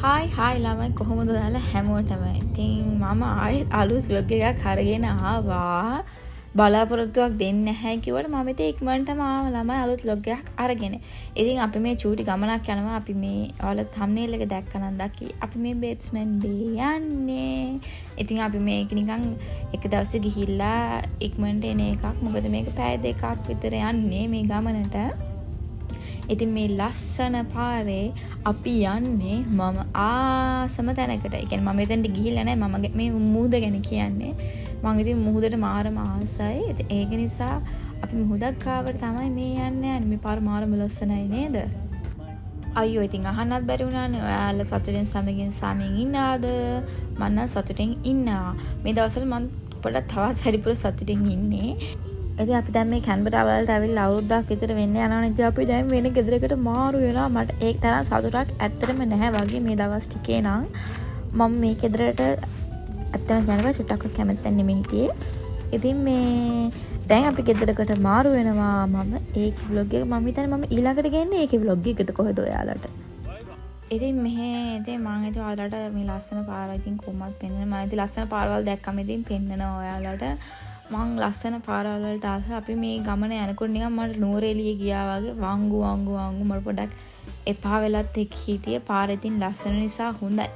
Hi ළමයි කොහොමද ඔයාලා හැමෝටම. ඉතින් මම ආයෙත් අලුත් vlog එකක් අරගෙන ආවා. බලාපොරොත්තුවක් දෙන්නේ නැහැ කිව්වට මම ඉතින් ඉක්මනටම ආවා ළමයි අලුත් vlog එකක් අරගෙන. ඉතින් අපි මේ චූටි ගමනක් යනවා. අපි මේ ඔයාලා thumbnail එක දැක්කනම් දකි. අපි මේ බේස්මන්ට් බේ යන්නේ. ඉතින් අපි මේක නිකන් එක දවසේ ගිහිල්ලා ඉක්මනට එන එකක්. මොකද මේක පැය දෙකක් විතර යන්නේ මේ ගමනට. ඉතින් මේ ලස්සන පාරේ අපි යන්නේ මම ආසම තැනකට. ඒ කියන්නේ මම එතනට ගිහිල්ලා නැහැ. මම මේ මුහුද ගැන කියන්නේ. මම ඉතින් මුහුදට මාරම ආසයි. ඉතින් ඒක නිසා අපි මුහුදක් ආවට තමයි මේ යන්නේ. මේ පාර මාරම ලස්සනයි නේද? අයියෝ ඉතින් අහන්නත් බැරි වුණානේ. ඔයාලා සතුටින් සමගින් ඉන්නාද? මම නම් සතුටින් ඉන්නවා. මේ දවස්වල මම පොඩක් තවත් හරිපුර සතුටින් ඉන්නේ. ඉතින් අපි දැන් මේ කැන්බරා වලට ඇවිල්ලා අවුරුද්දක් විතර වෙන්න යනවනේ. ඉතින් අපි දැන් වෙන ගෙදරකට මාරු වෙනවා. මට ඒක තරම් සතුටක් ඇත්තටම නැහැ වගේ මේ දවස් ටිකේ නම්. මම මේ ගෙදරට ඇත්තම කියනවා චුට්ටක් කැමතින් නෙමෙයි හිටියේ. ඉතින් මේ දැන් අපි ගෙදරකට මාරු වෙනවා. මම ඒකේ vlog එක මම හිතන්නේ මම ඊළඟට ගන්නේ ඒකේ vlog එකට කොහෙද ඔයාලට. ඉතින් මෙහෙ ඉතින් මම හිතුවා ඔයාලට මේ ලස්සන පාර ඉතින් කොහොමද පෙන්වන්නේ. මම ඉතින් ලස්සන පාරවල් දැක්කම ඉතින් පෙන්නනවා ඔයාලට. මං ලස්සන පාරවල් වලට ආස. අපි මේ ගමන යනකොට නිකන් මට නුවරඑළිය ගියා වගේ වංගු මට පොඩක් එපා වෙලත් එක්ක හිටියේ. පාර ඉතින් ලස්සන නිසා හොඳයි.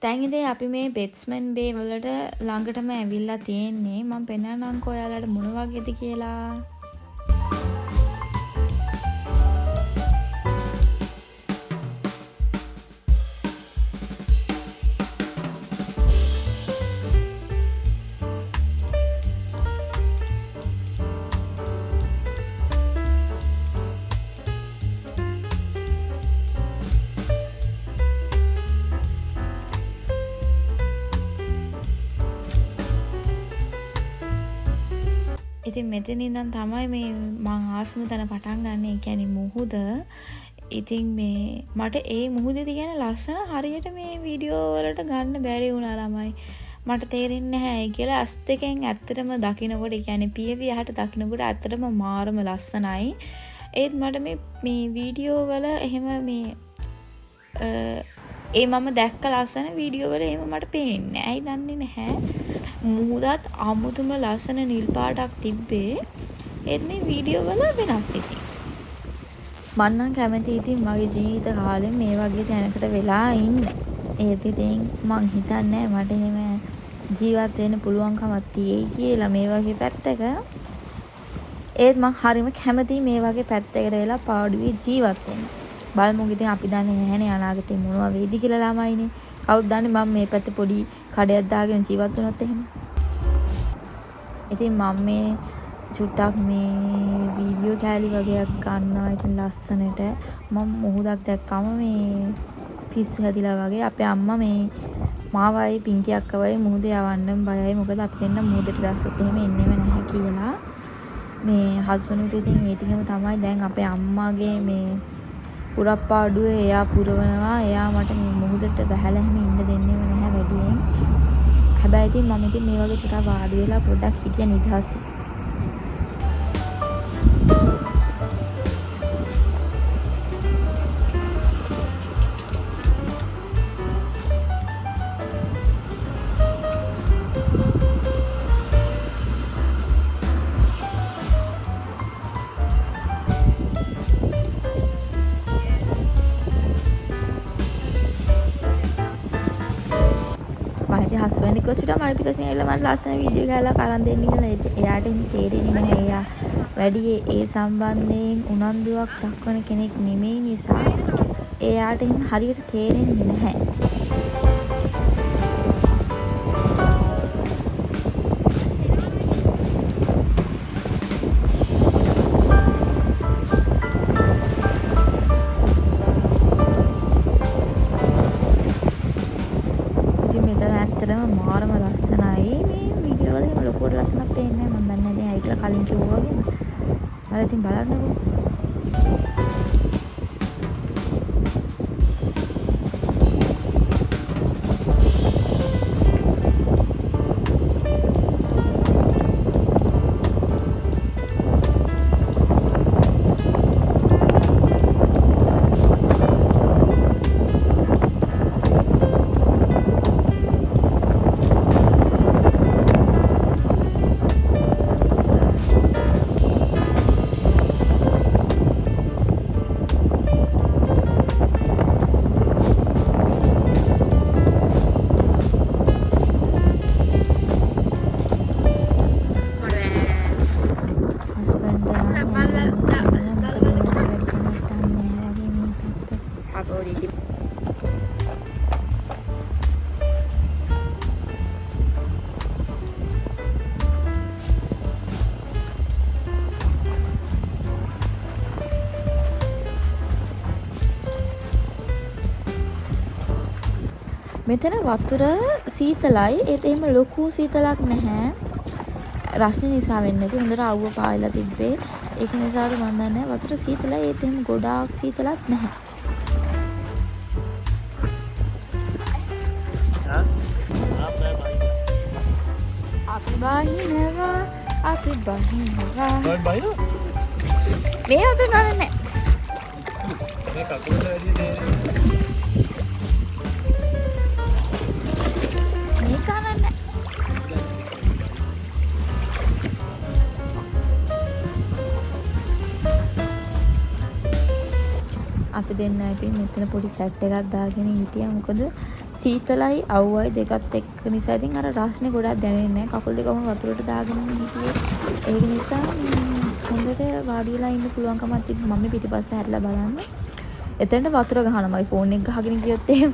දැන් ඉතින් අපි මේ බේස්මන්ට් බේ වලට ළඟටම ඇවිල්ලා තියෙන්නේ. මම පෙන්නන්නම්කෝ ඔයාලට මොන වගේද කියලා. ඉතින් මෙතන ඉඳන් තමයි මේ මං ආසම තැන පටන් ගන්න. ඒ කියන්නේ මුහුද. ඉතින් මේ මට ඒ මුහුදේ තියෙන ලස්සන හරියට මේ වීඩියෝ වලට ගන්න බැරි වුණා ළමයි. මට තේරෙන්නේ නැහැ ඒ කියලා. අස් දෙකෙන් ඇත්තටම දකින්නකොට ඒ කියන්නේ PV යහට දකින්නකොට ඇත්තටම මාරම ලස්සනයි. ඒත් මට මේ වීඩියෝ වල එහෙම මේ ඒ මම දැක්ක ලස්සන වීඩියෝ වල එහෙම මට පේන්නේ නැහැ. ඇයි දන්නේ නැහැ. මුහුදත් අමුතුම ලස්සන නිල් පාටක් තිබ්බේ. ඒත් මේ වීඩියෝ වල වෙනස් ඉතින්. මම නම් කැමති ඉතින් මගේ ජීවිත කාලෙම මේ වගේ තැනකට වෙලා ඉන්න. ඒත් ඉතින් මං හිතන්නේ මට එහෙම ජීවත් වෙන්න පුළුවන්කමක් තියෙයි කියලා මේ වගේ පැත්තක. ඒත් මං හරිම කැමතියි මේ වගේ පැත්තකට වෙලා පාඩුවේ ජීවත් වෙන්න. බලමු ඉතින් අපි දන්නේ නැහැනේ අනාගතේ මොනවා වෙයිද කියලා ළමයිනේ. කවුද දන්නේ මම මේ පැත්තේ පොඩි කඩයක් දාගෙන ජීවත් වුණොත් එහෙම. ඉතින් මම මේ චුට්ටක් මේ වීඩියෝ කෑලි වගේක් ගන්නවා. ඉතින් ලස්සනට මම මුහුදක් දැක්කම මේ පිස්සු හැදිලා වගේ අපේ අම්මා මේ මාවයි පිංකි අක්කවයි මුහුද යවන්න බයයි. මොකද අපි දෙන්න මුහුදට දැස්සොත් එහෙම එන්නෙම නැහැ කියලා. මේ හස්බන්ඩ්ට ඉතින් මේ ටිකම තමයි දැන් අපේ අම්මාගේ මේ පුරප්පාඩුවේ එයා පුරවනවා. එයා මට මේ මුහුදට බහැලා එහෙම ඉන්න දෙන්නෙම නැහැ වැඩියෙන්. හැබැයි ඉතින් මම ඉතින් මේ වගේ චුට්ටක් වාඩි වෙලා පොඩ්ඩක් හිටිය නිදහසේ. හස්බන්ඩ් කොච්චර මයි පිටසින් ඇවිල්ලා මට ලස්සන වීඩියෝ එකක් කරන් දෙන්න කියලා. එයාට එහෙම තේරෙන්නේ නැහැ. එයා වැඩි ඒ සම්බන්ධයෙන් උනන්දුවක් දක්වන කෙනෙක් නෙමෙයි නිසා එයාට එහෙම හරියට තේරෙන්නේ නැහැ. ලස්සනක් පේන්නේ නැහැ. මම දන්නේ නැහැ දැන් ඒක කලින් කිව්වා වගේම. මම ඉතින් බලන්නකෝ. මෙතන වතුර සීතලයි. ඒත් එහෙම ලොකු සීතලක් නැහැ. රස්නේ නිසා වෙන්නේ නැති. හොඳට අවුව පායලා තිබ්බේ. ඒක නිසාද මන් දන්නේ නැහැ. වතුර සීතලයි. ඒත් එහෙම ගොඩාක් සීතලක් නැහැ. අපි බහිනවා. අපි බහිනවා. මේ වතුර ගන්න නැහැ. මේ කකුලට වැඩි දෙන්නේ. අපි දෙන්න ඉතින් මෙතන පොඩි chat එකක් දාගෙන හිටියා. මොකද සීතලයි අවුවයි දෙකත් එක්ක නිසා ඉතින් අර රස්නේ ගොඩක් දැනෙන්නේ නැහැ. කකුල් දෙකම වතුරට දාගෙන හිටියේ. ඒක නිසා හොඳට වාඩි වෙලා ඉන්න පුළුවන්කමක් තිබ්බ. මම පිටිපස්සේ හැරිලා බලන්න. එතනට වතුර ගහනවා. මයි ෆෝන් එක ගහගෙන ගියොත් එහෙම.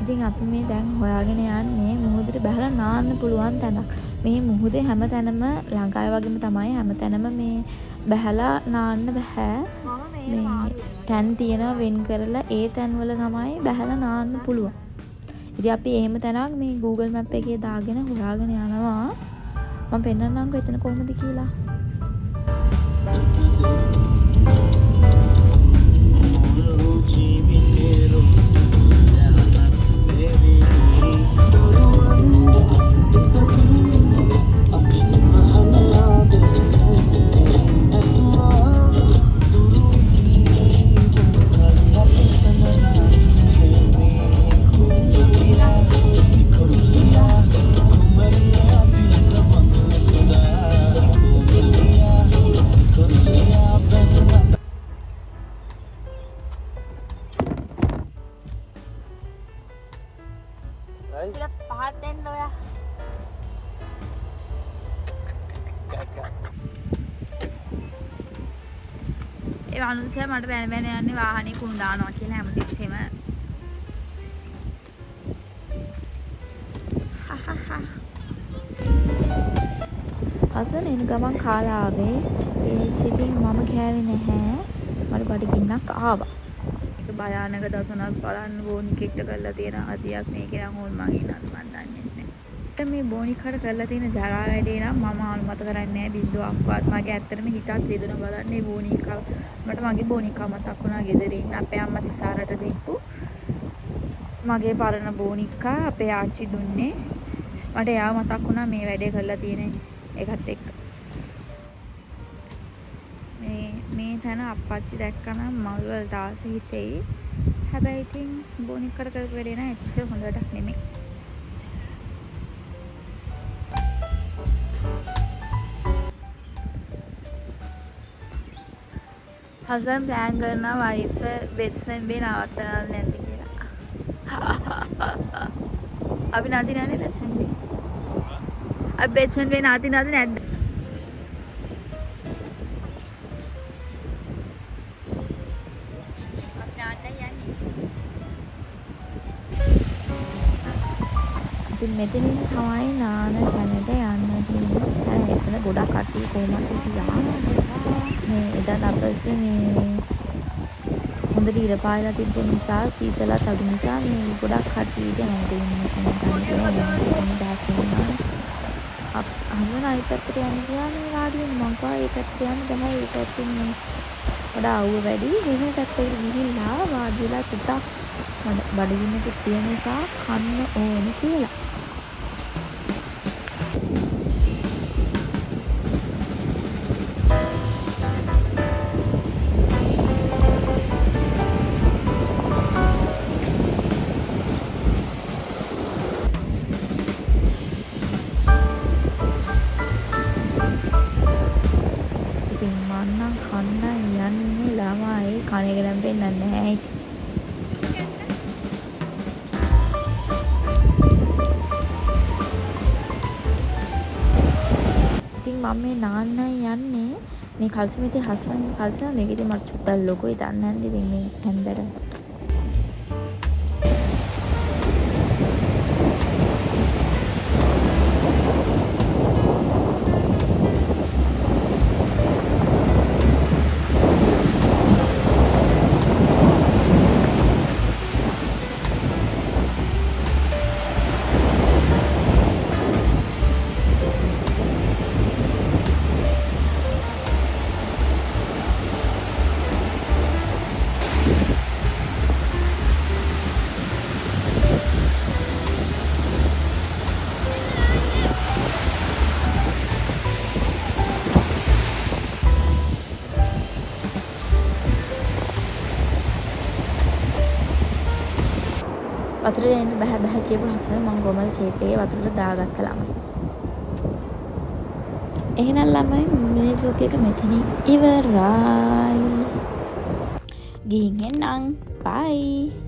ඉතින් අපි මේ දැන් හොයාගෙන යන්නේ මුහුදට බහලා නාන්න පුළුවන් තැනක්. මේ මුහුදේ හැම තැනම ලංකාවේ වගේම තමයි හැම තැනම මේ බහලා නාන්න බෑ. මේ තැන් තියෙනවා වෙන් කරලා ඒ තැන්වල තමයි බහලා නාන්න පුළුවන්. ඉතින් අපි එහෙම තැනක් මේ Google Map එකේ දාගෙන හොයාගෙන යනවා. මම පෙන්නන්නම්කෝ එතන කොහොමද කියලා. Sila pahat din loya. ඒ වනුන්සයා මට බැන බැන යන්නේ වාහනේ කුණු දානවා කියලා හැමතිස්සෙම. අසුන් එන ගමන් කාලා ආවේ. ඒත් ඉතින් මම කෑවේ නැහැ. මට බඩගින්නක් ආවා. භයානක දසුනක් බලන්න බෝනිකෙක්ට කරලා තියෙන අදියක් මේකේ නම් ඕන් මගේ නත් මන් දන්නේ නැහැ. මේ බෝනිකට කරලා තියෙන ජරා වැඩේ නම් මම අනුමත කරන්නේ නැහැ බින්දුවක්වත්. මගේ ඇත්තටම හිතත් රිදුන බලන්නේ බෝනිකා. මට මගේ බෝනිකා මතක් වුණා ගෙදරින් අපේ අම්මා තිසාරට දීපු මගේ පරණ බෝනිකා අපේ ආච්චි දුන්නේ. මට එයා මතක් වුණා මේ වැඩේ කරලා තියෙන එකත් එක්ක. මේ තැන අප්පච්චි දැක්කම මල් වලට ආසෙ හිතෙයි. හැබැයි ඉතින් බොනික්කට කරපු වැඩේ නෑ එච්චර හොඳටක් නෙමෙයි. හසන් ප්ලෑන් කරනවා වයිෆ් බෙස්ට්ෆ්‍රෙන්ඩ් මේ නවත්තනවා නැද්ද කියලා. අපි නදිනානේ බෙස්ට්ෆ්‍රෙන්ඩ් මේ. අපි බෙස්ට්ෆ්‍රෙන්ඩ් මේ නදිනාද නැද්ද? මෙතනින් තමයි නාන තැනට ගොඩක් කට්ටිය කොහොමද හිටියා. මේ එදා දවසේ මේ හොඳට ඉර පායලා තිබ්බ නිසා සීතලත් අඩු නිසා මේ ගොඩක් කට්ටිය ඉතින් මම දෙන්නේ මිනිස්සුන් ගන්න මිනිස්සුන් දාස් වෙනවා. හස්බන්ඩ් අනිත් පැත්තට යන්න ගියා මේ වාඩි වෙන්න මං කිව්වා ඒ පැත්තට යන්න බෑ ඒ පැත්තෙන් මේ වඩා අවුව වැඩි වෙන පැත්තකට ගිහිල්ලා වාඩි වෙලා චුට්ටක් බඩගින්නකුත් තියෙන නිසා කන්න ඕනේ කියලා. කණ එක නම් පෙන්නන්නේ නැහැ. ඉතින් මම මේ නාන්නයි යන්නේ මේ කල්සමිතේ හස්බන්ඩ්ගේ කල්සම මේක ඉතින් මට චුට්ටක් ලොකුයි දන්නේ නැන්ද ඉතින් මේ හැන්දට වතුරේ එන්න බෑ කියපු හසුන මම ගොමල් ෂේප් එකේ වතුරට දාගත්ත ළමයි. එහෙනම් ළමයි මේ vlog එක මෙතනින් ඉවරයි. ගිහින් එන්නම්. bye.